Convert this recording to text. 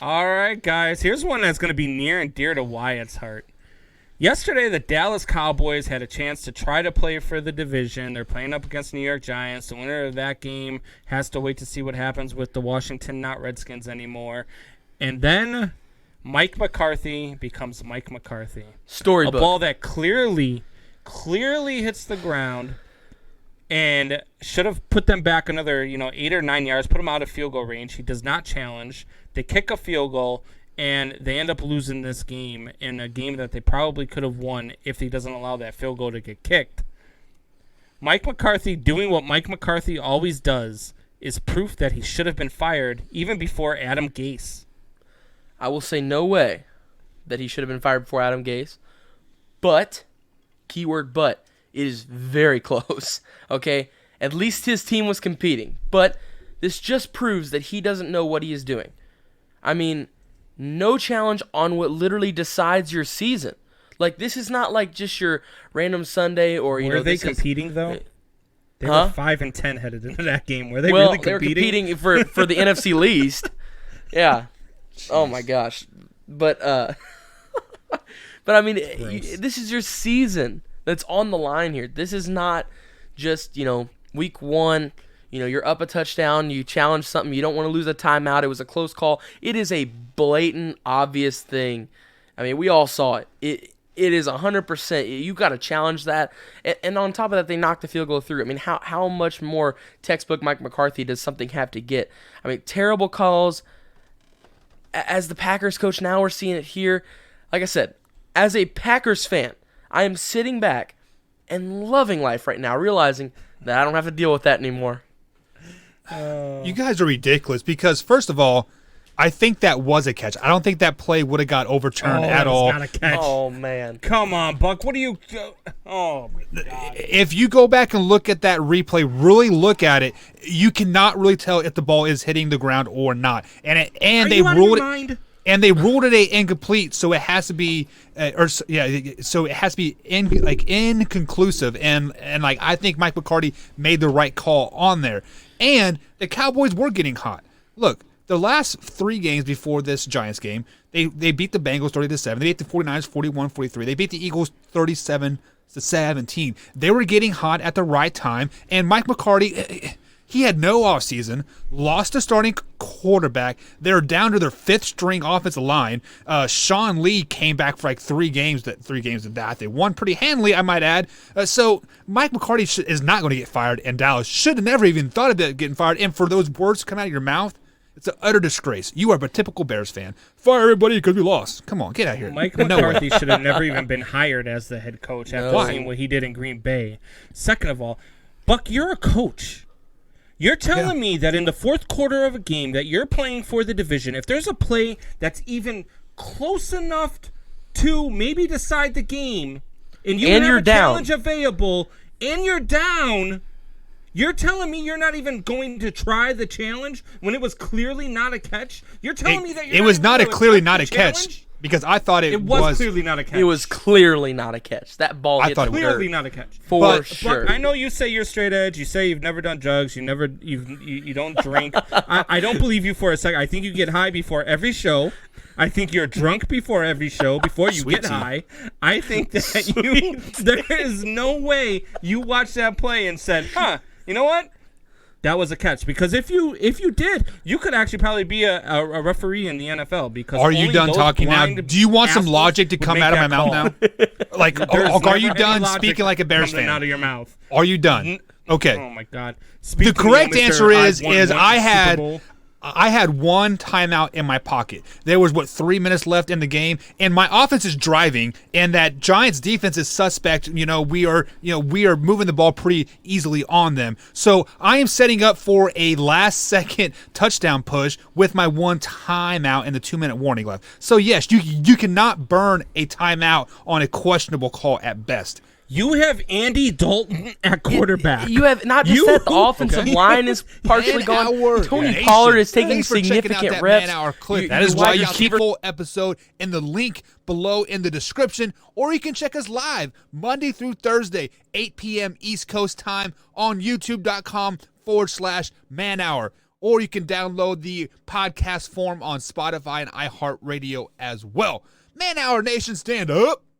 All right, guys. Here's one that's going to be near and dear to Wyatt's heart. Yesterday, the Dallas Cowboys had a chance to try to play for the division. They're playing up against New York Giants. The winner of that game has to wait to see what happens with the Washington not Redskins anymore. And then Mike McCarthy becomes Mike McCarthy. Storybook. A ball that clearly hits the ground and should have put them back another 8 or 9 yards, put them out of field goal range. He does not challenge. They kick a field goal, and they end up losing this game in a game that they probably could have won if he doesn't allow that field goal to get kicked. Mike McCarthy doing what Mike McCarthy always does is proof that he should have been fired even before Adam Gase. I will say no way that he should have been fired before Adam Gase. But, keyword but, it is very close, okay? At least his team was competing. But this just proves that he doesn't know what he is doing. I mean, no challenge on what literally decides your season. Like, this is not like just your random Sunday or, Were they competing, though? They were 5-10 headed into that game. Were they really competing? They were competing for the NFC least. Yeah. Jeez. Oh, my gosh. But I mean, this is your season that's on the line here. This is not just, week one. You're up a touchdown, you challenge something, you don't want to lose a timeout, it was a close call. It is a blatant, obvious thing. I mean, we all saw it. It is 100%. You got to challenge that. And on top of that, they knocked the field goal through. I mean, how much more textbook Mike McCarthy does something have to get? I mean, terrible calls. As the Packers coach, now we're seeing it here. Like I said, as a Packers fan, I am sitting back and loving life right now, realizing that I don't have to deal with that anymore. You guys are ridiculous because, first of all, I think that was a catch. I don't think that play would have got overturned at all. Not a catch. Oh, man. Come on, Buck. What are you – oh, my God. If you go back and look at that replay, really look at it, you cannot really tell if the ball is hitting the ground or not. And they ruled it. And they ruled it incomplete, so it has to be, so it has to be inconclusive. And I think Mike McCarthy made the right call on there. And the Cowboys were getting hot. Look, the last 3 games before this Giants game, they beat the Bengals 30-7. They beat the 49ers 41-43. They beat the Eagles 37-17. They were getting hot at the right time. And Mike McCarthy, he had no offseason, lost a starting quarterback. They're down to their 5th string offensive line. Sean Lee came back for 3 games that they won pretty handily, I might add. So Mike McCarthy is not going to get fired, and Dallas should have never even thought about getting fired. And for those words to come out of your mouth, it's an utter disgrace. You are a typical Bears fan. Fire everybody because we lost. Come on, get out of here. Mike McCarthy should have never even been hired as the head coach after seeing what he did in Green Bay. Second of all, Buck, you're a coach. You're telling me that in the fourth quarter of a game that you're playing for the division, if there's a play that's even close enough to maybe decide the game, and you have a challenge available, and you're down, you're telling me you're not even going to try the challenge when it was clearly not a catch? You're telling me that it was not clearly not a catch because I thought it was clearly not a catch. It was clearly not a catch. That ball hit the dirt. Clearly not a catch. For sure. But I know you say you're straight edge. You say you've never done drugs. You don't drink. I don't believe you for a second. I think you get high before every show. I think you're drunk before every show, before you get high. I think that there is no way you watched that play and said, you know what? That was a catch. Because if you did, you could actually probably be a referee in the NFL. Because are you done talking now? Do you want some logic to come out of my mouth now? Are you done speaking like a Bears fan? Out of your mouth. Are you done? Okay. Oh my God. The correct answer is I had one timeout in my pocket. There was 3 minutes left in the game, and my offense is driving, and that Giants defense is suspect. We are moving the ball pretty easily on them. So I am setting up for a last-second touchdown push with my one timeout and the 2-minute warning left. So yes, you cannot burn a timeout on a questionable call at best. You have Andy Dalton at quarterback. You have not just that, the offensive line is partially gone. Tony Pollard is taking significant reps. Man-hour clip. That is why you keep full episode in the link below in the description, or you can check us live Monday through Thursday, 8 p.m. East Coast time on youtube.com/man-hour. or you can download the podcast form on Spotify and iHeartRadio as well. Man Hour Nation, stand up.